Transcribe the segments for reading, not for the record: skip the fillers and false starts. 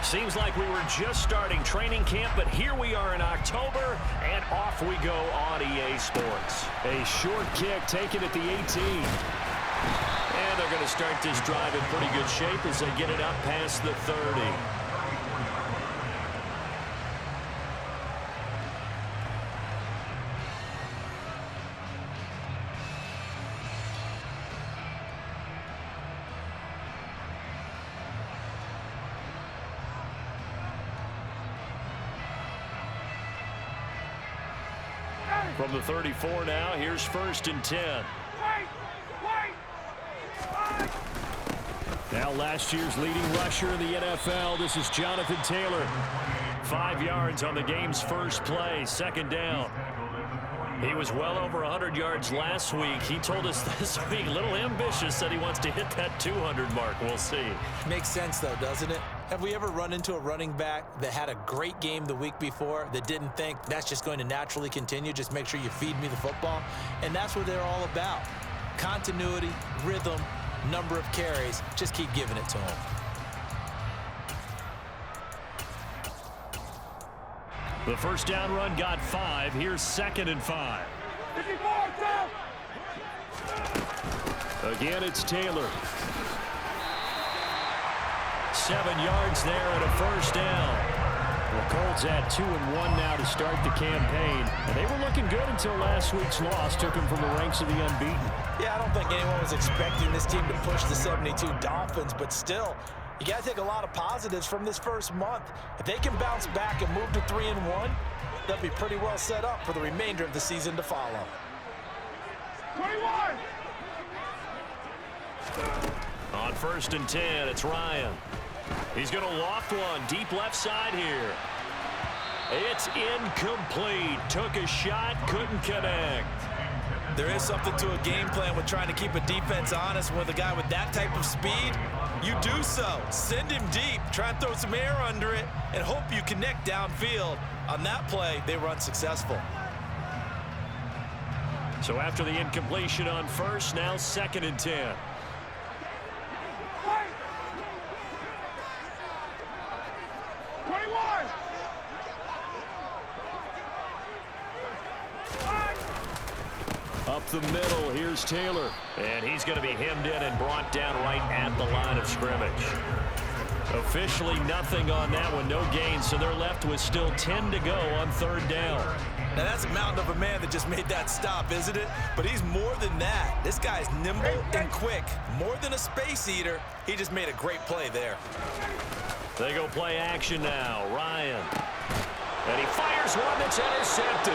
Seems like we were just starting training camp, but here we are in October, and off we go on EA Sports. A short kick taken at the 18. And they're going to start this drive in pretty good shape as they get it up past the 30. From the 34 now, here's 1st and 10. Now last year's leading rusher in the NFL, this is Jonathan Taylor. 5 yards on the game's first play, 2nd down. He was well over 100 yards last week. He told us this week, a little ambitious, said he wants to hit that 200 mark. We'll see. Makes sense, though, doesn't it? Have we ever run into a running back that had a great game the week before that didn't think that's just going to naturally continue? Just make sure you feed me the football. And that's what they're all about. Continuity, rhythm, number of carries. Just keep giving it to them. The first down run got 5. Here's 2nd and 5. Again, it's Taylor. 7 yards there and a first down. The Colts at 2-1 now to start the campaign. And they were looking good until last week's loss took them from the ranks of the unbeaten. Yeah, I don't think anyone was expecting this team to push the 72 Dolphins, but still, you got to take a lot of positives from this first month. If they can bounce back and move to 3-1, they'll be pretty well set up for the remainder of the season to follow. 21! On 1st and 10, it's Ryan. He's going to loft one deep left side here. It's incomplete. Took a shot, couldn't connect. There is something to a game plan with trying to keep a defense honest. With a guy with that type of speed, you do so. Send him deep, try and throw some air under it, and hope you connect downfield. On that play, they were unsuccessful. So after the incompletion on 1st, now 2nd and 10. Up the middle, here's Taylor. And he's going to be hemmed in and brought down right at the line of scrimmage. Officially nothing on that one, no gain, so they're left with still 10 to go on 3rd down. Now that's a mountain of a man that just made that stop, isn't it? But he's more than that. This guy's nimble and quick. More than a space eater, he just made a great play there. They go play action now, Ryan. And he fires one that's intercepted.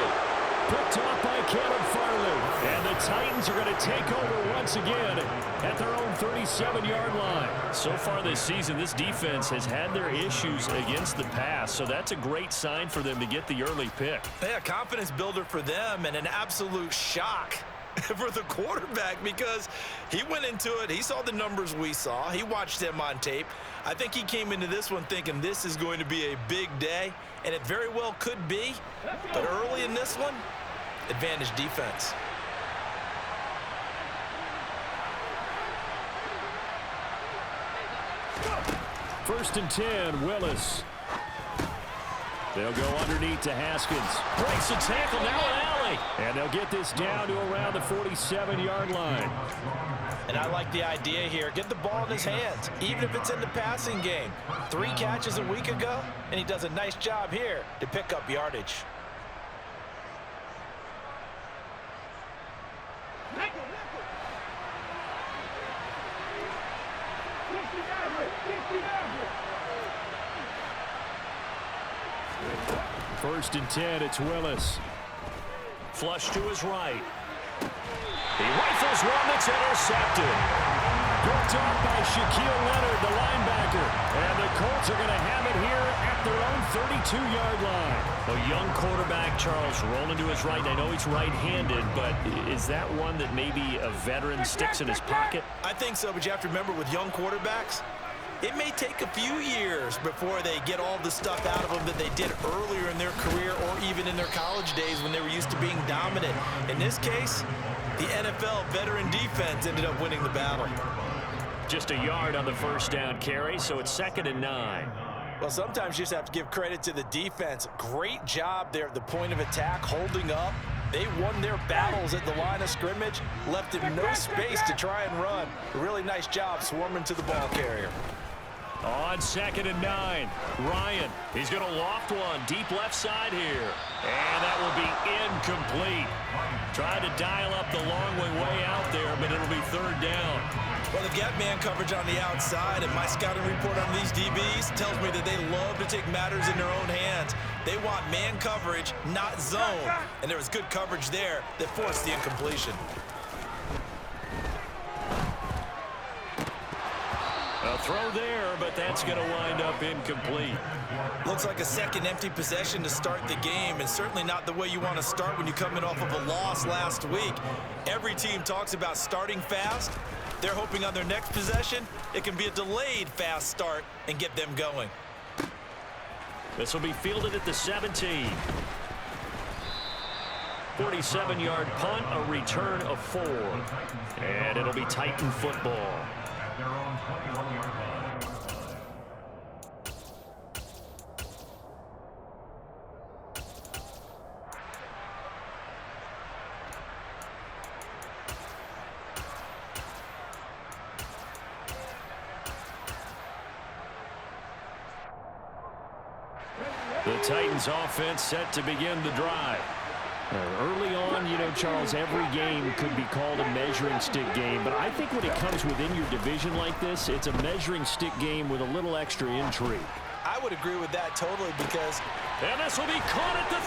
Picked off by Caleb Farley. And the Titans are going to take over once again at their own 37-yard line. So far this season, this defense has had their issues against the pass, so that's a great sign for them to get the early pick. Yeah, confidence builder for them and an absolute shock for the quarterback because he went into it. He saw the numbers we saw. He watched them on tape. I think he came into this one thinking this is going to be a big day, and it very well could be. But early in this one, advantage defense. First and 10, Willis. They'll go underneath to Haskins. Breaks the tackle, now an alley. And they'll get this down to around the 47-yard line. And I like the idea here. Get the ball in his hands, even if it's in the passing game. 3 catches a week ago, and he does a nice job here to pick up yardage. First and 10, it's Willis. Flush to his right. He rifles one that's intercepted. Picked off by Shaquille Leonard, the linebacker. And the Colts are going to have it here at their own 32-yard line. A young quarterback, Charles, rolling to his right. I know he's right-handed, but is that one that maybe a veteran sticks in his pocket? I think so, but you have to remember with young quarterbacks, it may take a few years before they get all the stuff out of them that they did earlier in their career or even in their college days when they were used to being dominant. In this case, the NFL veteran defense ended up winning the battle. Just a yard on the first down carry, so it's 2nd and 9. Well, sometimes you just have to give credit to the defense. Great job there at the point of attack, holding up. They won their battles at the line of scrimmage, left him no space to try and run. A really nice job swarming to the ball carrier. On 2nd and 9, Ryan. He's going to loft one deep left side here. And that will be incomplete. Trying to dial up the long way out there, but it'll be 3rd down. Well, they get man coverage on the outside, and my scouting report on these DBs tells me that they love to take matters in their own hands. They want man coverage, not zone. And there was good coverage there that forced the incompletion. A throw there, but that's going to wind up incomplete. Looks like a second empty possession to start the game, and certainly not the way you want to start when you come in off of a loss last week. Every team talks about starting fast. They're hoping on their next possession, it can be a delayed fast start and get them going. This will be fielded at the 17. 47-yard punt, a return of 4. And it'll be Titan football. The Titans offense set to begin the drive. Early on, you know, Charles, every game could be called a measuring stick game, but I think when it comes within your division like this, it's a measuring stick game with a little extra intrigue. I would agree with that totally because... And this will be caught at the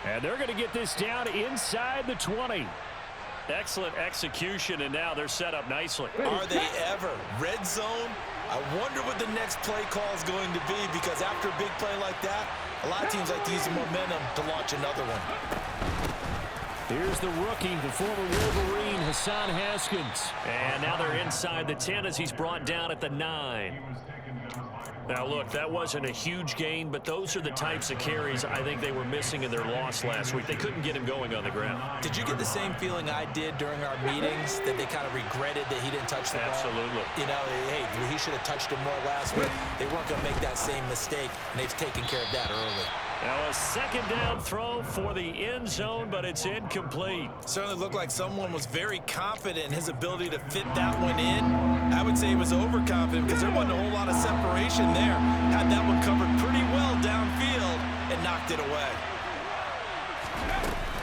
30. And they're going to get this down inside the 20. Excellent execution, and now they're set up nicely. Are they ever? Red zone? I wonder what the next play call is going to be, because after a big play like that, a lot of teams like to use the momentum to launch another one. Here's the rookie, the former Wolverine, Hassan Haskins. And now they're inside the 10 as he's brought down at the 9. Now, look, that wasn't a huge gain, but those are the types of carries I think they were missing in their loss last week. They couldn't get him going on the ground. Did you get the same feeling I did during our meetings, that they kind of regretted that he didn't touch the ball? Absolutely. You know, hey, he should have touched him more last week. They weren't going to make that same mistake, and they've taken care of that early. Now a 2nd down throw for the end zone, but it's incomplete. Certainly looked like someone was very confident in his ability to fit that one in. I would say he was overconfident because there wasn't a whole lot of separation there. Had that one covered pretty well downfield and knocked it away.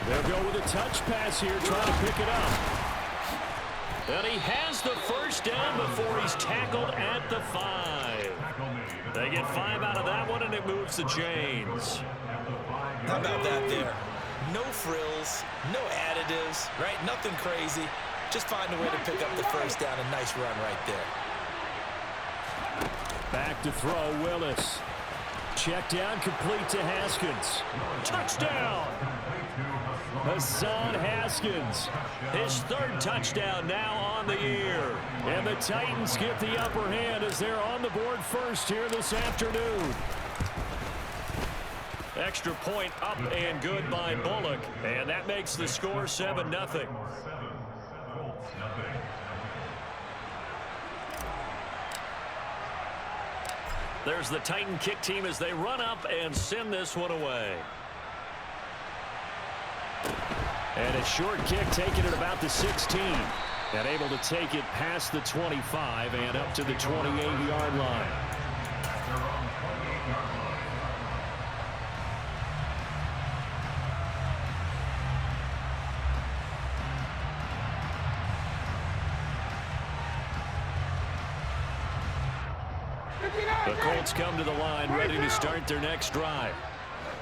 They'll go with a touch pass here, trying to pick it up. And he has the first down before he's tackled at the 5. They get 5 out of that one, and it moves the chains. How about that there? No frills, no additives, right? Nothing crazy. Just find a way to pick up the first down. A nice run right there. Back to throw, Willis. Check down, complete to Haskins. Touchdown! Hassan Haskins. His 3rd touchdown now on the year. And the Titans get the upper hand as they're on the board first here this afternoon. Extra point up and good by Bullock. And that makes the score 7-0. There's the Titan kick team as they run up and send this one away. And a short kick taken at about the 16. And able to take it past the 25 and up to the 28-yard line. The Colts come to the line, ready to start their next drive.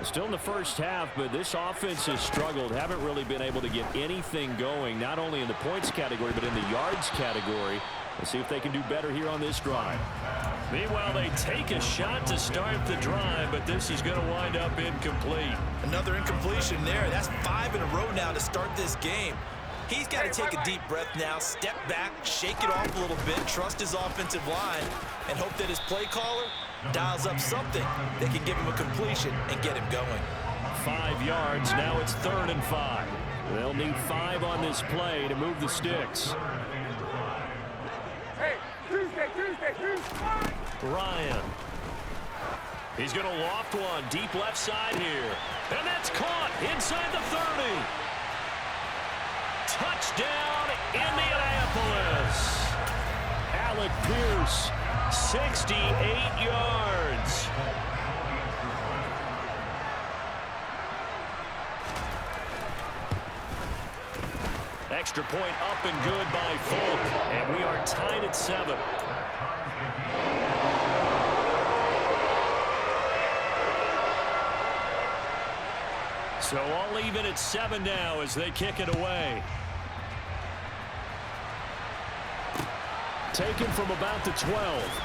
Still in the first half, but this offense has struggled. Haven't really been able to get anything going, not only in the points category, but in the yards category. Let's see if they can do better here on this drive. Meanwhile, they take a shot to start the drive, but this is going to wind up incomplete. Another incompletion there. That's 5 in a row now to start this game. He's got to take a deep breath now, step back, shake it off a little bit, trust his offensive line, and hope that his play caller dials up something that can give him a completion and get him going. 5 yards. Now it's 3rd and 5. They'll need 5 on this play to move the sticks. Hey, Tuesday. Ryan. He's going to loft one deep left side here. And that's caught inside the 30. Touchdown, Indianapolis. Alec Pierce, 68 yards. Extra point up and good by Folk. And we are tied at 7. So all even at 7 now as they kick it away. Taken from about the 12.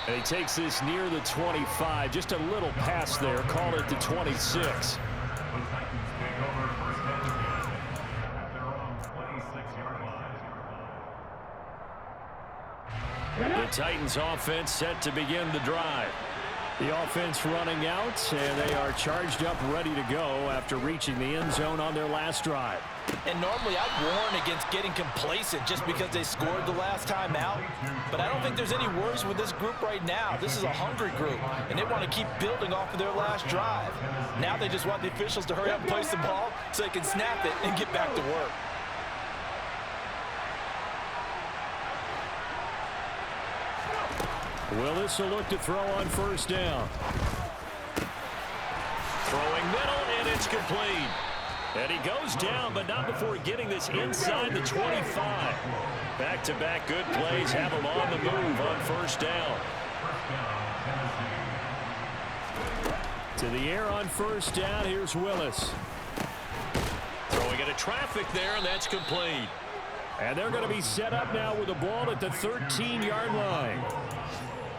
And he takes this near the 25. Just a little pass there. Call it the 26. The Titans offense set to begin the drive. The offense running out, and they are charged up, ready to go after reaching the end zone on their last drive. And normally I'd warn against getting complacent just because they scored the last time out. But I don't think there's any worries with this group right now. This is a hungry group, and they want to keep building off of their last drive. Now they just want the officials to hurry up and place the ball so they can snap it and get back to work. Willis will look to throw on first down. Throwing middle, and it's complete. And he goes down, but not before getting this inside the 25. Back-to-back good plays have him on the move on first down. To the air on first down, here's Willis. Throwing into traffic there, and that's complete. And they're going to be set up now with the ball at the 13-yard line.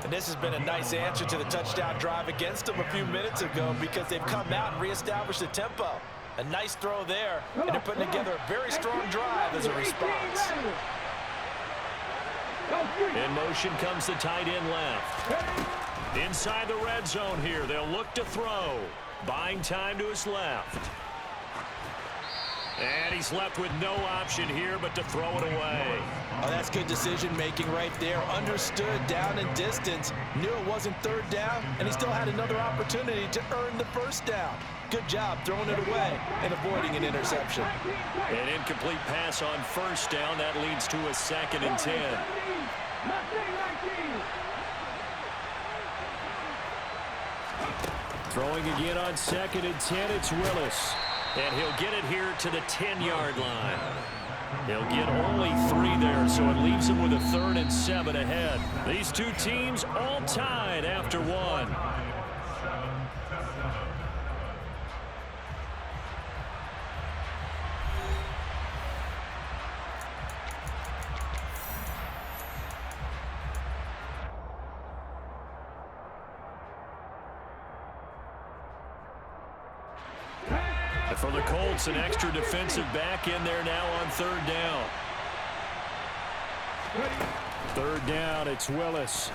And this has been a nice answer to the touchdown drive against them a few minutes ago because they've come out and reestablished the tempo. A nice throw there, and they're putting together a very strong drive as a response. In motion comes the tight end left. Inside the red zone here, they'll look to throw. Buying time to his left. And he's left with no option here but to throw it away. Oh, that's good decision-making right there. Understood down and distance. Knew it wasn't third down, and he still had another opportunity to earn the first down. Good job throwing it away and avoiding an interception. An incomplete pass on first down. That leads to a 2nd and 10. Throwing again on 2nd and 10, it's Willis. And he'll get it here to the 10-yard line. He'll get only 3 there, so it leaves him with a 3rd and 7 ahead. These two teams all tied after 1. For the Colts, an extra defensive back in there now on 3rd down. 3rd down, it's Willis.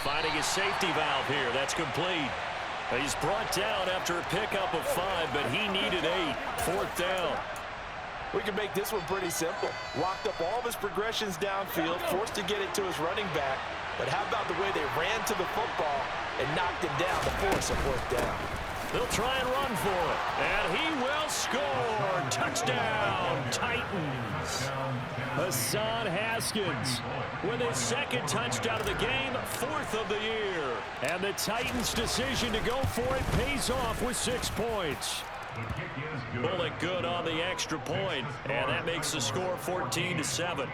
Finding his safety valve here. That's complete. He's brought down after a pickup of 5, but he needed 8. 4th down. We can make this one pretty simple. Locked up all of his progressions downfield, forced to get it to his running back. But how about the way they ran to the football and knocked him down to force a 4th down? They'll try and run for it. And he will score. Touchdown, Titans. Hassan Haskins with his 2nd touchdown of the game, 4th of the year. And the Titans' decision to go for it pays off with 6 points. Bullock good on the extra point, and that makes the score 14-7.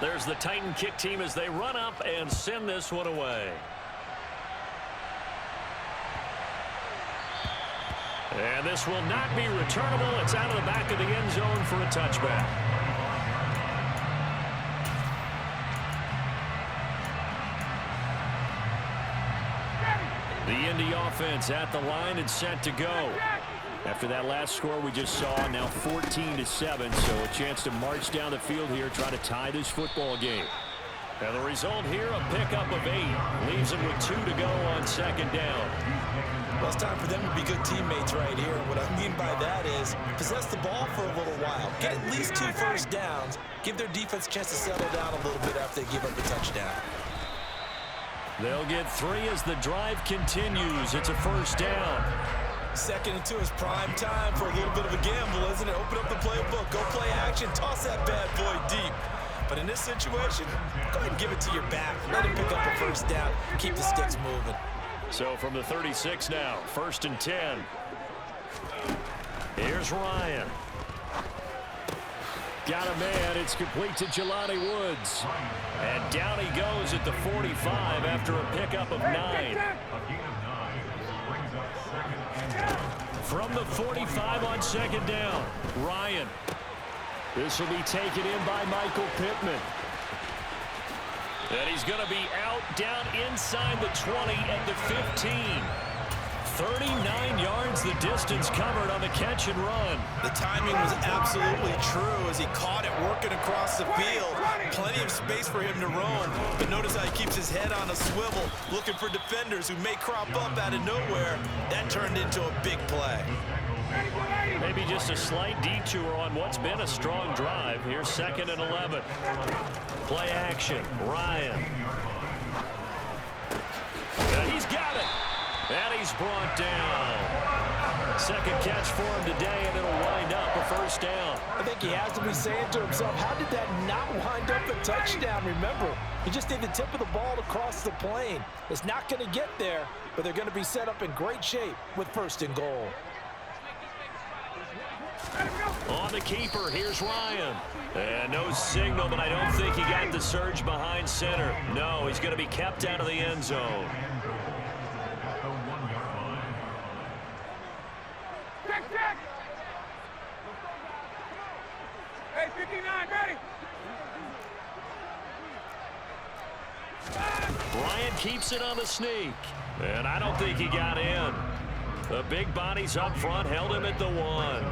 There's the Titan kick team as they run up and send this one away. And this will not be returnable. It's out of the back of the end zone for a touchback. The Indy offense at the line and set to go. After that last score we just saw, now 14-7, so a chance to march down the field here, try to tie this football game. And the result here, a pickup of 8. Leaves him with 2 to go on second down. Well, it's time for them to be good teammates right here. What I mean by that is possess the ball for a little while. Get at least 2 first downs. Give their defense a chance to settle down a little bit after they give up a touchdown. They'll get 3 as the drive continues. It's a first down. 2nd and 2 is prime time for a little bit of a gamble, isn't it? Open up the playbook, go play action, toss that bad boy deep. But in this situation, go ahead and give it to your back. Let him pick up a first down. Keep the sticks moving. So from the 36 now, 1st and 10. Here's Ryan. Got a man. It's complete to Jelani Woods. And down he goes at the 45 after a pickup of 9. From the 45 on second down, Ryan. This will be taken in by Michael Pittman. And he's going to be out down inside the 20 at the 15. 39 yards the distance covered on the catch and run. The timing was absolutely true as he caught it working across the field. Plenty of space for him to roam. But notice how he keeps his head on a swivel, looking for defenders who may crop up out of nowhere. That turned into a big play. Maybe just a slight detour on what's been a strong drive. Here's 2nd and 11. Play action. Ryan. And he's got it. And he's brought down. Second catch for him today, and it'll wind up a first down. I think he has to be saying to himself, how did that not wind up a touchdown? Remember, he just did the tip of the ball across the plane. It's not going to get there, but they're going to be set up in great shape with 1st and goal. On the keeper, here's Ryan. And no signal, but I don't think he got the surge behind center. No, he's going to be kept out of the end zone. Hey, 59, ready. Bryant keeps it on the sneak. And I don't think he got in. The big bodies up front held him at the 1.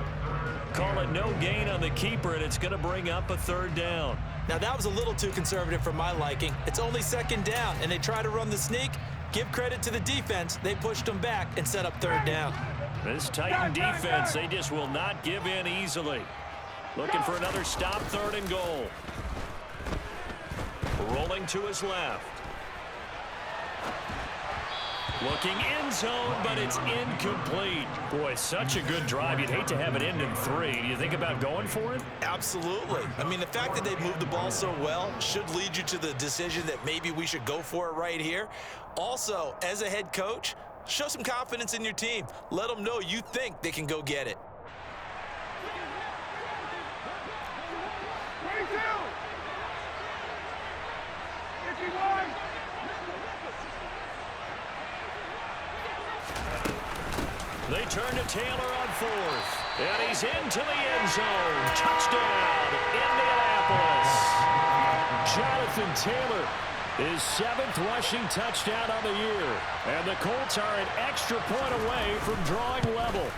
Call it no gain on the keeper, and it's going to bring up a 3rd down. Now, that was a little too conservative for my liking. It's only 2nd down, and they try to run the sneak. Give credit to the defense. They pushed them back and set up 3rd down. This Titan defense, they just will not give in easily. Looking for another stop, 3rd and goal. Rolling to his left. Looking end zone, but it's incomplete. Boy, such a good drive. You'd hate to have it end in 3. Do you think about going for it? Absolutely. I mean, the fact that they moved the ball so well should lead you to the decision that maybe we should go for it right here. Also, as a head coach, show some confidence in your team. Let them know you think they can go get it. 22. 51. They turn to Taylor on 4th. And he's into the end zone. Touchdown, Indianapolis. Jonathan Taylor, his 7th rushing touchdown on the year. And the Colts are an extra point away from drawing level.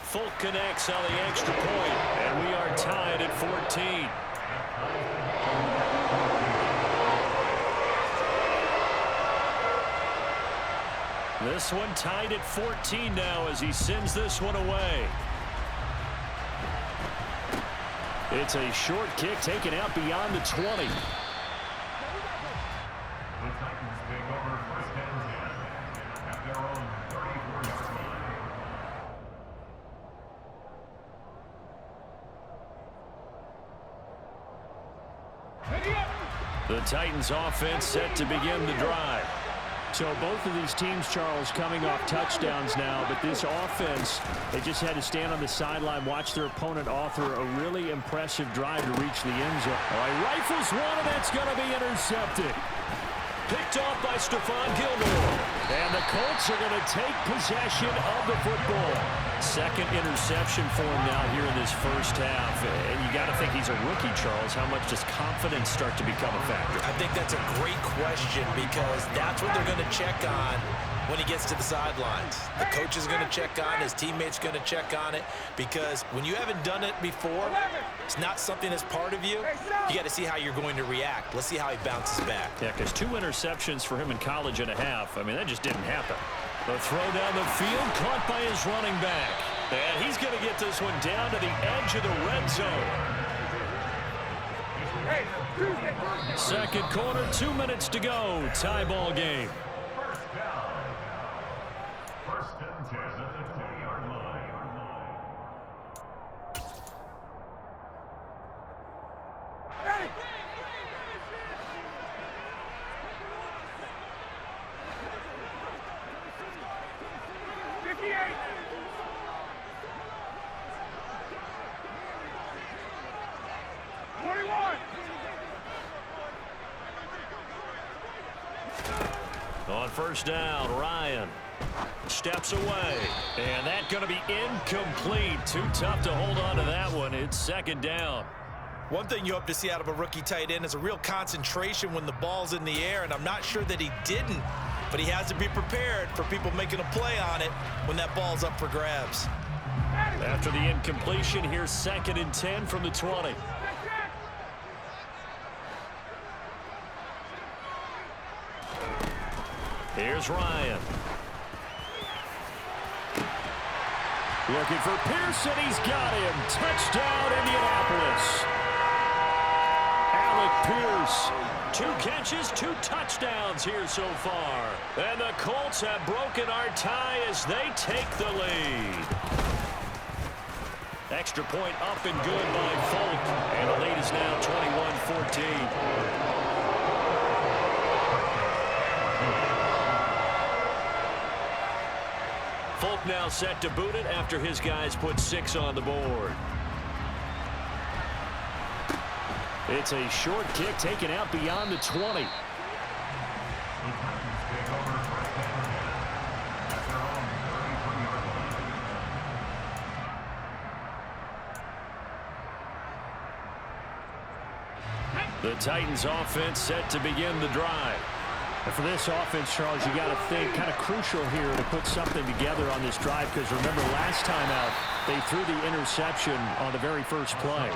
Folk connects on the extra point, and we are tied at 14. This one tied at 14 now as he sends this one away. It's a short kick taken out beyond the 20. The Titans offense set to begin the drive. So both of these teams, Charles, coming off touchdowns now, but this offense, they just had to stand on the sideline, watch their opponent author a really impressive drive to reach the end zone. He rifles one, and that's going to be intercepted. Picked off by Stephon Gilmore. And the Colts are going to take possession of the football. Second interception for him now here in this first half. And you got to think he's a rookie, Charles. How much does confidence start to become a factor? I think that's a great question because that's what they're going to check on when he gets to the sidelines. The coach is going to check on it. His teammates going to check on it, because when you haven't done it before, it's not something that's part of you. You got to see how you're going to react. Let's see how he bounces back. Yeah, because 2 interceptions for him in college and a half. I mean, that just didn't happen. The throw down the field, caught by his running back. And he's going to get this one down to the edge of the red zone. Second quarter, 2 minutes to go. Tie ball game. First and 10 at the 10-yard line. Hey! 58! On first down, Ryan steps away. And that's going to be incomplete. Too tough to hold on to that one. It's second down. One thing you hope to see out of a rookie tight end is a real concentration when the ball's in the air, and I'm not sure that he didn't, but he has to be prepared for people making a play on it when that ball's up for grabs. After the incompletion, here's second and 10 from the 20. Here's Ryan. Looking for Pearson. He's got him. Touchdown, Indianapolis. Alec Pierce. 2 catches, 2 touchdowns here so far. And the Colts have broken our tie as they take the lead. Extra point up and good by Folk. And the lead is now 21-14. Folk now set to boot it after his guys put 6 on the board. It's a short kick taken out beyond the 20. The Titans offense set to begin the drive. And for this offense, Charles, you got to think kind of crucial here to put something together on this drive, because remember last time out they threw the interception on the very first play.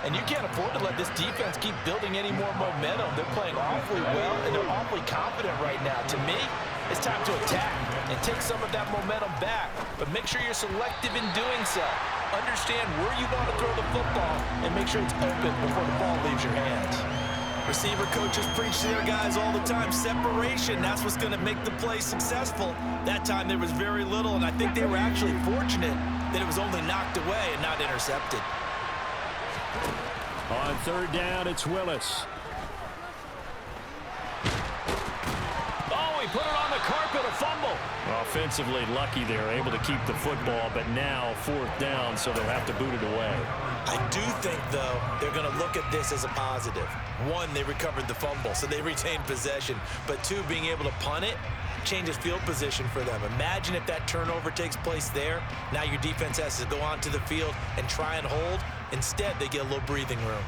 And you can't afford to let this defense keep building any more momentum. They're playing awfully well, and they're awfully confident right now. To me, it's time to attack and take some of that momentum back, but make sure you're selective in doing so. Understand where you want to throw the football and make sure it's open before the ball leaves your hands. Receiver coaches preach to their guys all the time. Separation, that's what's going to make the play successful. That time there was very little, and I think they were actually fortunate that it was only knocked away and not intercepted. On third down, it's Willis. Oh, he put it on the carpet, a fumble. Offensively lucky they're able to keep the football, but now fourth down, so they'll have to boot it away. I do think, though, they're going to look at this as a positive. 1, they recovered the fumble, so they retained possession. But 2, being able to punt it changes field position for them. Imagine if that turnover takes place there. Now your defense has to go onto the field and try and hold. Instead, they get a little breathing room.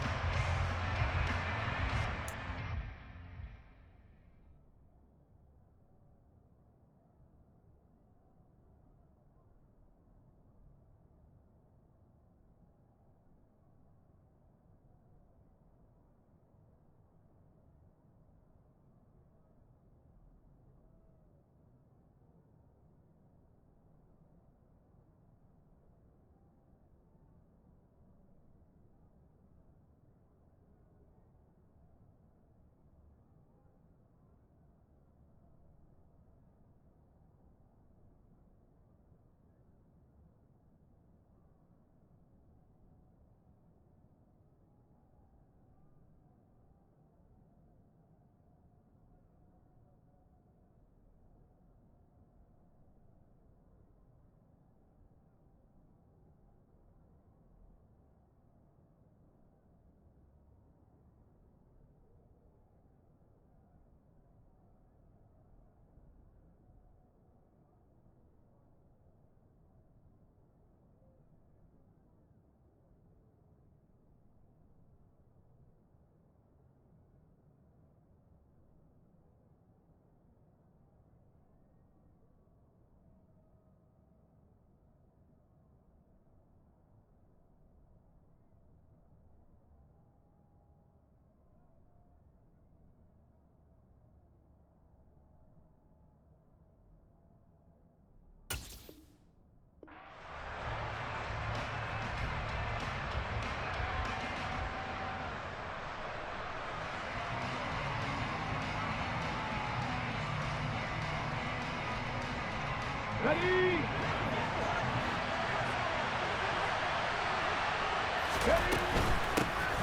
Ready.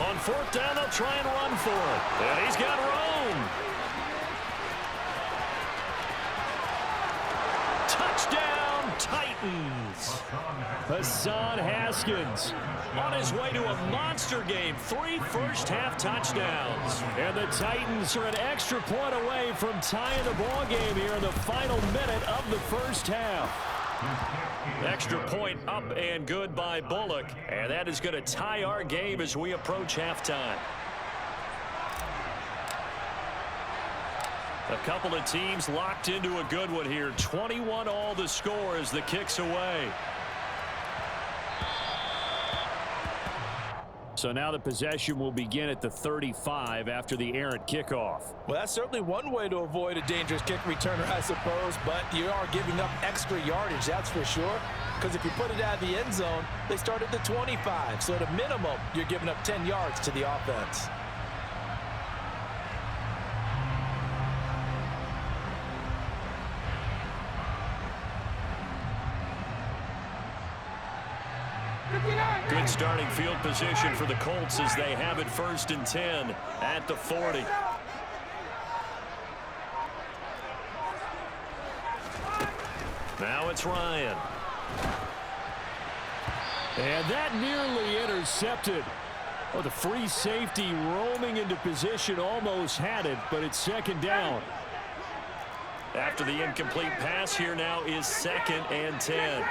On fourth down, they'll try and run for it. And he's got room. Touchdown, Titans. Hassan Haskins on his way to a monster game. 3 first-half touchdowns. And the Titans are an extra point away from tying the ball game here in the final minute of the first half. Extra point up and good by Bullock. And that is going to tie our game as we approach halftime. A couple of teams locked into a good one here. 21 all the score as the kick's away. So now the possession will begin at the 35 after the errant kickoff. Well, that's certainly one way to avoid a dangerous kick returner, I suppose, but you are giving up extra yardage, that's for sure. Because if you put it out of the end zone, they start at the 25. So at a minimum, you're giving up 10 yards to the offense. Good starting field position for the Colts as they have it 1st and 10 at the 40. Now it's Ryan. And that nearly intercepted. Oh, the free safety roaming into position almost had it, but it's 2nd down. After the incomplete pass, here now is 2nd and 10.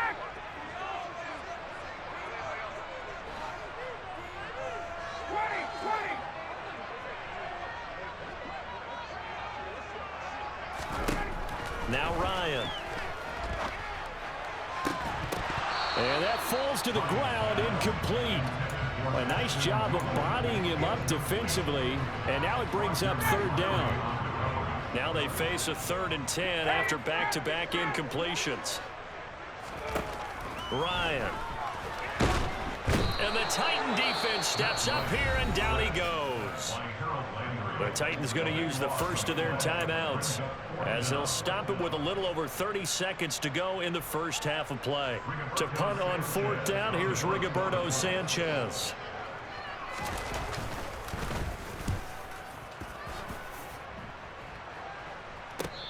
Now Ryan. And that falls to the ground, incomplete. A nice job of bodying him up defensively, and now it brings up 3rd down. Now they face a 3rd and 10 after back-to-back incompletions. Ryan. And the Titan defense steps up here, and down he goes. The Titans going to use the first of their timeouts as they'll stop it with a little over 30 seconds to go in the first half of play. To punt on 4th down, here's Rigoberto Sanchez.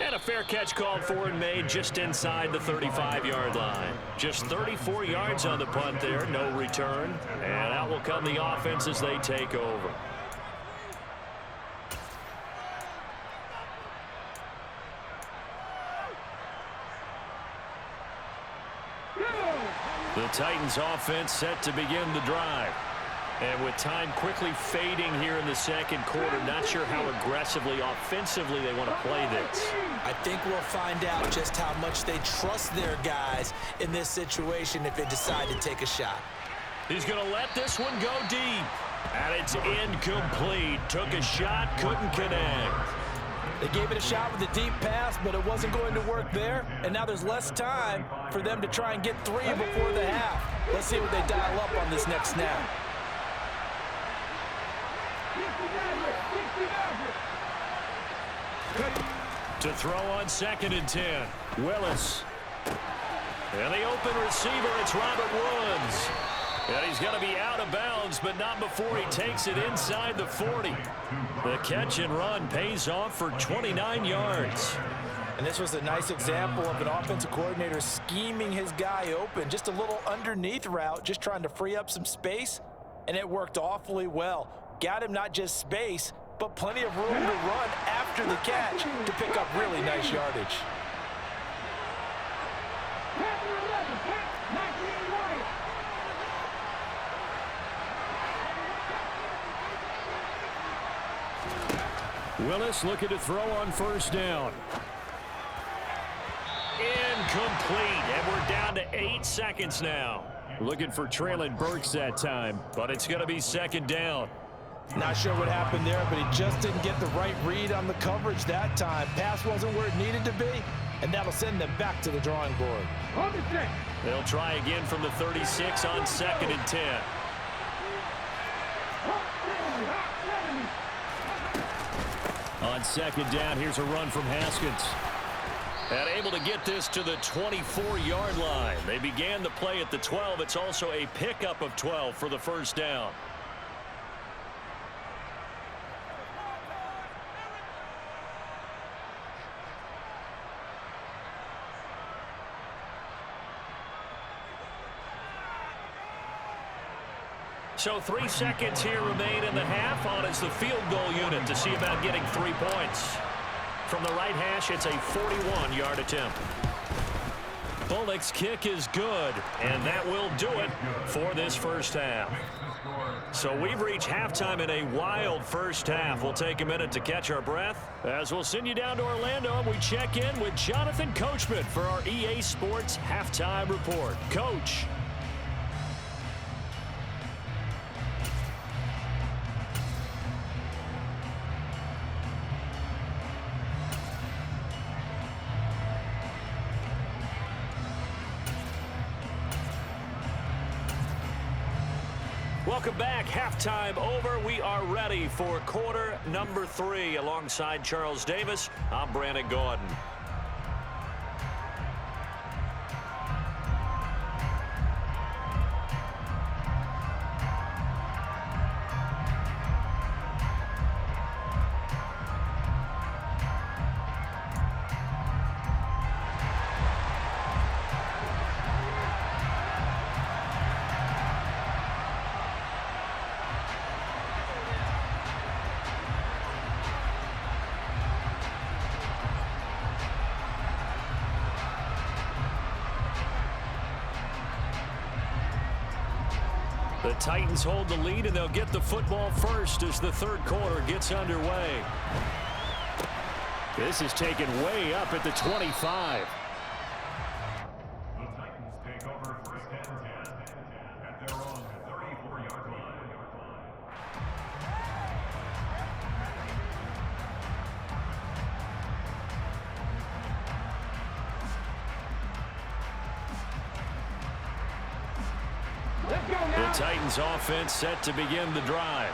And a fair catch called for and made just inside the 35-yard line. Just 34 yards on the punt there, no return. And out will come the offense as they take over. The Titans offense set to begin the drive. And with time quickly fading here in the 2nd quarter, not sure how aggressively, offensively they want to play this. I think we'll find out just how much they trust their guys in this situation if they decide to take a shot. He's going to let this one go deep. And it's incomplete. Took a shot, couldn't connect. They gave it a shot with a deep pass, but it wasn't going to work there. And now there's less time for them to try and get 3 before the half. Let's see what they dial up on this next snap. To throw on 2nd and 10. Willis. And the open receiver, it's Robert Woods. And he's going to be out of bounds, but not before he takes it inside the 40. The catch and run pays off for 29 yards. And this was a nice example of an offensive coordinator scheming his guy open. Just a little underneath route, just trying to free up some space, and it worked awfully well. Got him not just space, but plenty of room to run after the catch to pick up really nice yardage. Willis looking to throw on 1st down. Incomplete, and we're down to 8 seconds now. Looking for Traylon Burks that time. But it's going to be 2nd down. Not sure what happened there, but he just didn't get the right read on the coverage that time. Pass wasn't where it needed to be, and that'll send them back to the drawing board. They'll try again from the 36 on 2nd and 10. On 2nd down, here's a run from Haskins. And able to get this to the 24-yard line. They began the play at the 12. It's also a pickup of 12 for the first down. So 3 seconds here remain in the half. On is the field goal unit to see about getting 3 points. From the right hash, it's a 41-yard attempt. Bullock's kick is good, and that will do it for this first half. So we've reached halftime in a wild first half. We'll take a minute to catch our breath as we'll send you down to Orlando, and we check in with Jonathan Coachman for our EA Sports Halftime Report. Coach. Welcome back. Halftime over. We are ready for quarter number 3. Alongside Charles Davis, I'm Brandon Gordon. The Titans hold the lead, and they'll get the football first as the third quarter gets underway. This is taken way up at the 25. The Titans take over first and 10 at their own 34-yard line. The Titans offense set to begin the drive.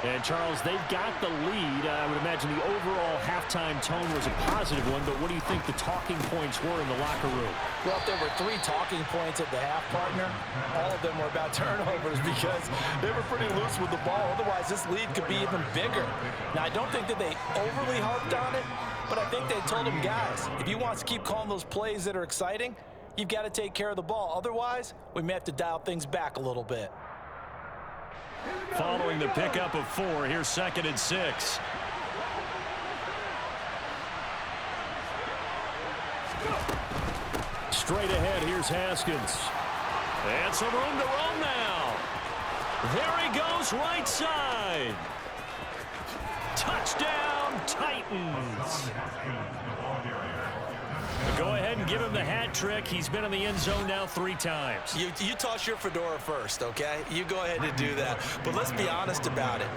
And, Charles, they've got the lead. I would imagine the overall halftime tone was a positive one, but what do you think the talking points were in the locker room? Well, if there were 3 talking points at the half, partner, all of them were about turnovers because they were pretty loose with the ball. Otherwise, this lead could be even bigger. Now, I don't think that they overly harped on it, but I think they told them, guys, if you want to keep calling those plays that are exciting, you've got to take care of the ball. Otherwise, we may have to dial things back a little bit. Following the pickup of 4, here's 2nd and 6. Straight ahead, here's Haskins. And some room to roam now. There he goes, right side. Touchdown, Titans. Go ahead and give him the hat trick. He's been in the end zone now 3 times. You toss your fedora first, okay? You go ahead and do that. But let's be honest about it.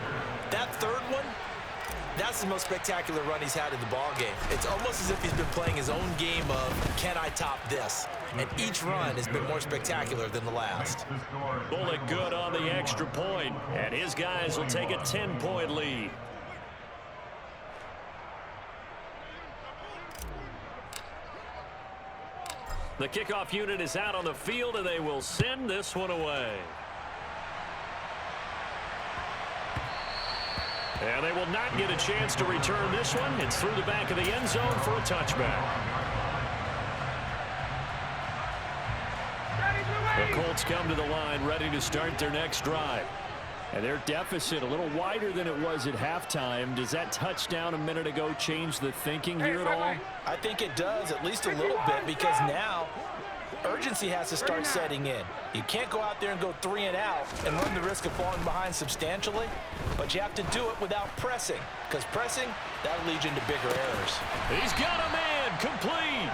That third one, that's the most spectacular run he's had in the ball game. It's almost as if he's been playing his own game of, can I top this? And each run has been more spectacular than the last. Bullock good on the extra point, and his guys will take a 10-point lead. The kickoff unit is out on the field, and they will send this one away. And they will not get a chance to return this one. It's through the back of the end zone for a touchback. The Colts come to the line ready to start their next drive. And their deficit a little wider than it was at halftime. Does that touchdown a minute ago change the thinking here at all? I think it does, at least a little bit, because now urgency has to start setting in. You can't go out there and go 3 and out and run the risk of falling behind substantially, but you have to do it without pressing, because pressing, that'll lead you into bigger errors. He's got a man, complete.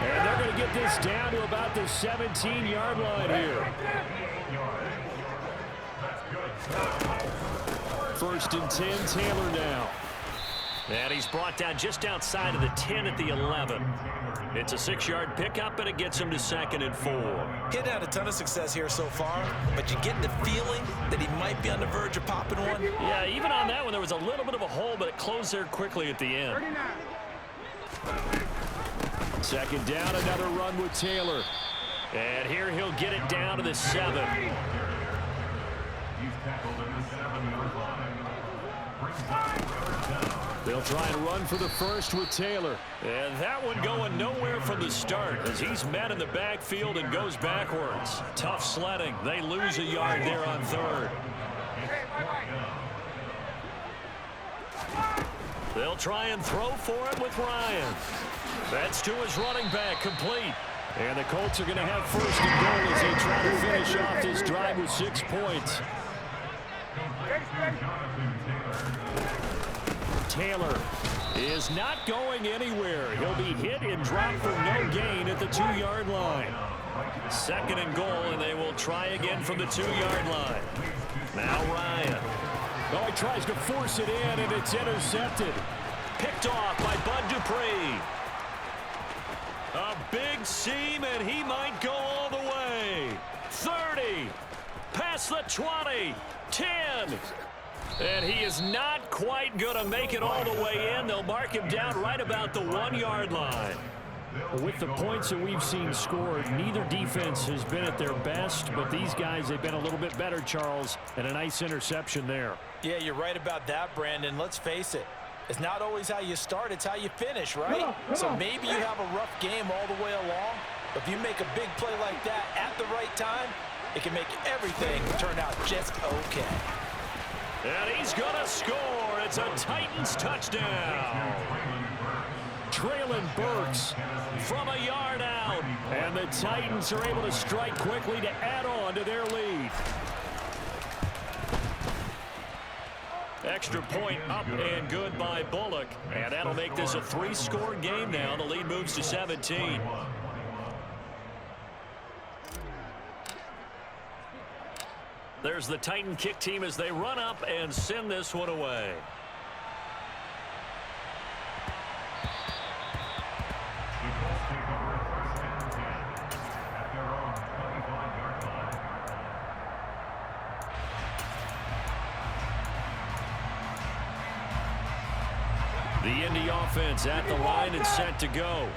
And they're going to get this down to about the 17-yard line here. 1st and 10, Taylor now. And he's brought down just outside of the 10 at the 11. It's a 6-yard pickup, and it gets him to 2nd and 4. He's had a ton of success here so far, but you get the feeling that he might be on the verge of popping one. Yeah, even on that one, there was a little bit of a hole, but it closed there quickly at the end. Second down, another run with Taylor. And here he'll get it down to the 7. He's tackled in the 7-yard line. Brings up third down. They'll try and run for the first with Taylor. And that one going nowhere from the start as he's met in the backfield and goes backwards. Tough sledding. They lose a yard there on third. They'll try and throw for it with Ryan. That's to his running back, complete. And the Colts are going to have first and goal as they try to finish off this drive with 6 points. Taylor is not going anywhere. He'll be hit and dropped for no gain at the 2-yard line. Second and goal, and they will try again from the 2-yard line. Now Ryan. Oh, he tries to force it in, and it's intercepted. Picked off by Bud Dupree. A big seam, and he might go all the way. 30. Past the 20. 10. And he is not quite going to make it all the way in. They'll mark him down right about the 1-yard line. With the points that we've seen scored, neither defense has been at their best, but these guys have been a little bit better, Charles, and a nice interception there. Yeah, you're right about that, Brandon. Let's face it. It's not always how you start, it's how you finish, right? So maybe you have a rough game all the way along, but if you make a big play like that at the right time, it can make everything turn out just okay. And he's going to score. It's a Titans touchdown. Traylon Burks from a yard out. And the Titans are able to strike quickly to add on to their lead. Extra point up and good by Bullock. And that'll make this a 3-score game now. The lead moves to 17. There's the Titan kick team as they run up and send this one away. The Indy offense at the line and set to go.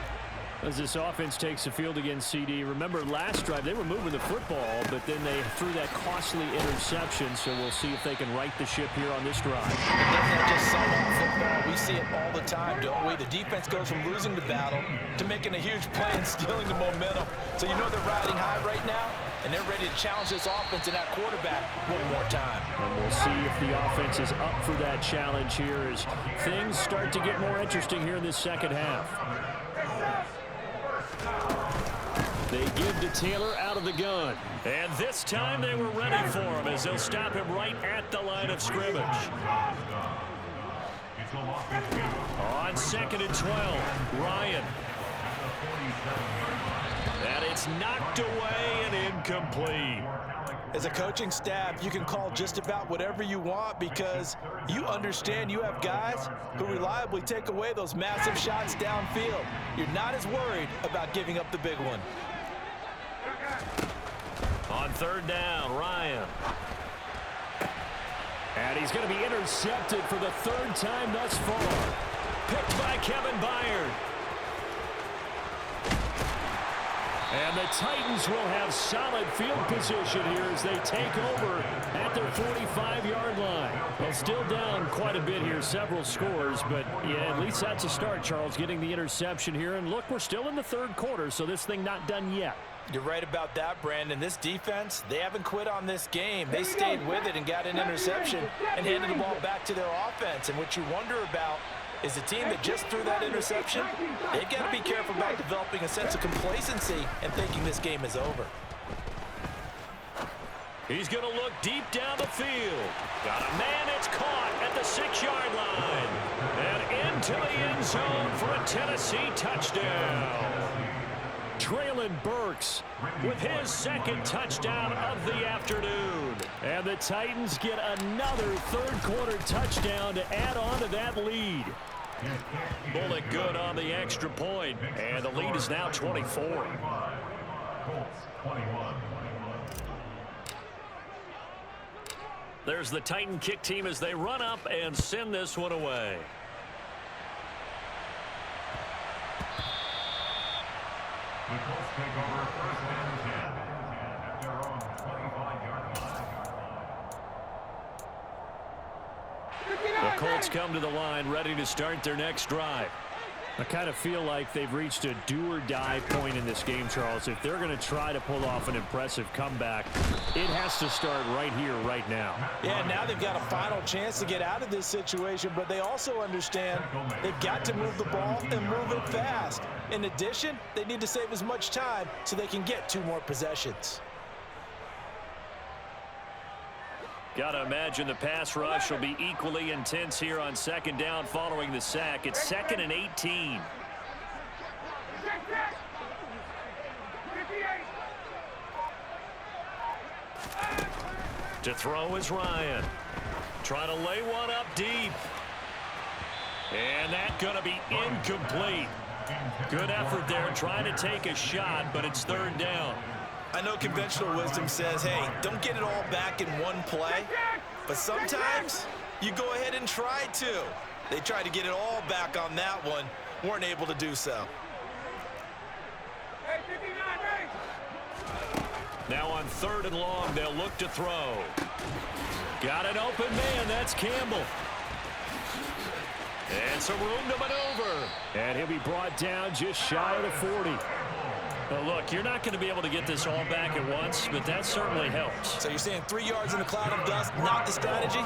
As this offense takes the field against CD. Remember last drive they were moving the football, but then they threw that costly interception, so we'll see if they can right the ship here on this drive. It doesn't just sum up football. We see it all the time, don't we? The defense goes from losing the battle to making a huge play and stealing the momentum. So you know they're riding high right now, and they're ready to challenge this offense and that quarterback one more time. And we'll see if the offense is up for that challenge here as things start to get more interesting here in this second half. They give to Taylor out of the gun. And this time they were ready for him as they'll stop him right at the line of scrimmage. On 2nd and 12, Ryan. And it's knocked away and incomplete. As a coaching staff, you can call just about whatever you want because you understand you have guys who reliably take away those massive shots downfield. You're not as worried about giving up the big one. On 3rd down, Ryan. And he's going to be intercepted for the 3rd time thus far. Picked by Kevin Byard. And the Titans will have solid field position here as they take over at their 45-yard line. Well, still down quite a bit here, several scores, but yeah, at least that's a start, Charles, getting the interception here. And look, we're still in the 3rd quarter, so this thing not done yet. You're right about that, Brandon. This defense, they haven't quit on this game. They stayed with it and got an interception and handed the ball back to their offense. And what you wonder about is the team that just threw that interception, they've got to be careful about developing a sense of complacency and thinking this game is over. He's going to look deep down the field. Got a man, it's caught at the 6-yard line. And into the end zone for a Tennessee touchdown. Traylon Burks with his 2nd touchdown of the afternoon. And the Titans get another 3rd quarter touchdown to add on to that lead. Bullock good on the extra point, and the lead is now 24. There's the Titan kick team as they run up and send this one away. The Colts take over first and 10 at their own 25-yard line. The Colts come to the line ready to start their next drive. I kind of feel like they've reached a do-or-die point in this game, Charles. If they're going to try to pull off an impressive comeback, it has to start right here, right now. Yeah, now they've got a final chance to get out of this situation, but they also understand they've got to move the ball and move it fast. In addition, they need to save as much time so they can get 2 more possessions. Got to imagine the pass rush will be equally intense here on second down following the sack. It's 2nd and 18. To throw is Ryan. Trying to lay one up deep. And that's going to be incomplete. Good effort there trying to take a shot, but it's 3rd down. I know conventional wisdom says, hey, don't get it all back in one play, but sometimes you go ahead and try to. They tried to get it all back on that one, weren't able to do so. Now on 3rd and long, they'll look to throw. Got an open man, that's Campbell. And some room to maneuver. And he'll be brought down just shy of the 40. But look, you're not going to be able to get this all back at once, but that certainly helps. So you're saying 3 yards in a cloud of dust, not the strategy?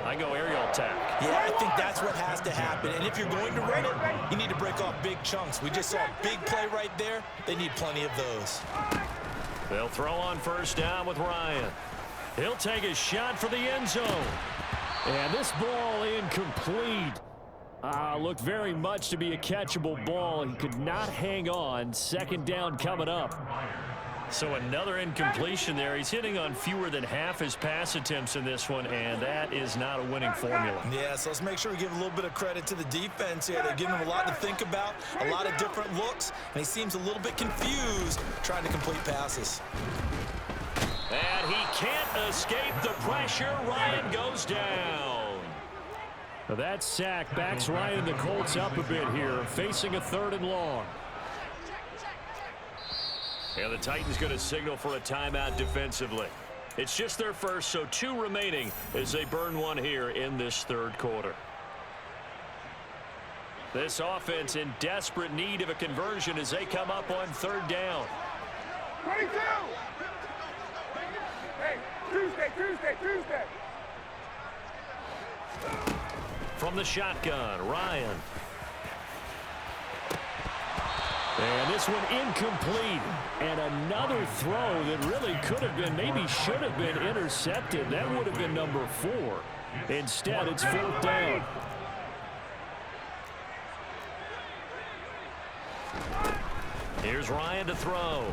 I go aerial attack. Yeah, I think that's what has to happen. And if you're going to run it, you need to break off big chunks. We just saw a big play right there. They need plenty of those. They'll throw on 1st down with Ryan. He'll take a shot for the end zone. And this ball incomplete. Looked very much to be a catchable ball. He could not hang on. 2nd down coming up. So another incompletion there. He's hitting on fewer than half his pass attempts in this one, and that is not a winning formula. Yeah, so let's make sure we give a little bit of credit to the defense here. They're giving him a lot to think about, a lot of different looks, and he seems a little bit confused trying to complete passes. And he can't escape the pressure. Ryan goes down. That sack backs Ryan and the Colts up a bit here, facing a 3rd and long. And the Titans going to signal for a timeout defensively. It's just their first, so 2 remaining as they burn one here in this 3rd quarter. This offense in desperate need of a conversion as they come up on 3rd down. 22! Hey, Tuesday! From the shotgun, Ryan. And this one incomplete. And another throw that really could have been, maybe should have been intercepted. That would have been number 4. Instead, it's 4th down. Here's Ryan to throw.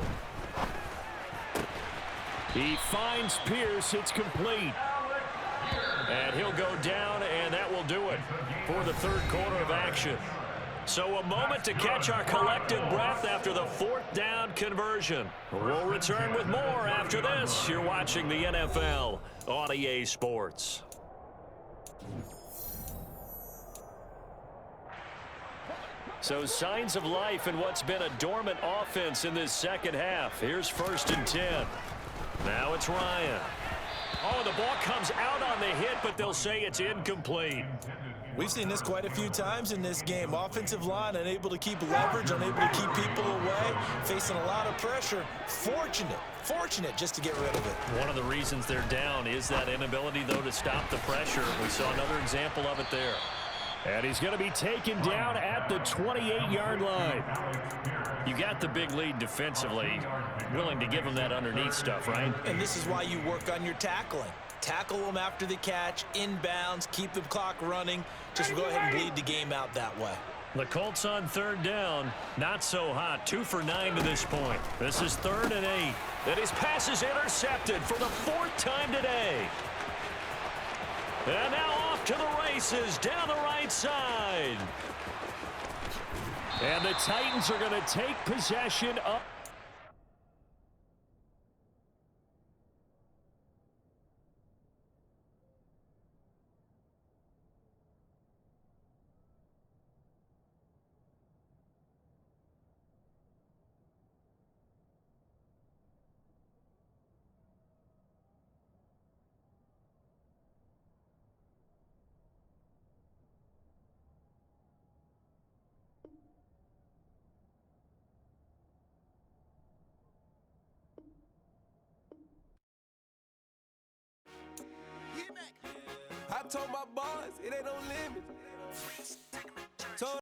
He finds Pierce. It's complete. And he'll go down, and that will do it for the 3rd quarter of action. So a moment to catch our collective breath after the 4th down conversion. We'll return with more after this. You're watching the NFL on EA Sports. So signs of life in what's been a dormant offense in this 2nd half. Here's 1st and 10. Now it's Ryan. Oh, the ball comes out on the hit, but they'll say it's incomplete. We've seen this quite a few times in this game. Offensive line unable to keep leverage, unable to keep people away, facing a lot of pressure. Fortunate just to get rid of it. One of the reasons they're down is that inability, though, to stop the pressure. We saw another example of it there. And he's going to be taken down at the 28-yard line. You got the big lead defensively. Willing to give him that underneath stuff, right? And this is why you work on your tackling. Tackle them after the catch, inbounds, keep the clock running. Just go ahead and bleed the game out that way. The Colts on 3rd down. Not so hot. 2 for 9 to this point. This is 3rd and 8. And his pass is intercepted for the 4th time today. And now off to the races down the right side. And the Titans are going to take possession up. Told my boys, it ain't no limit.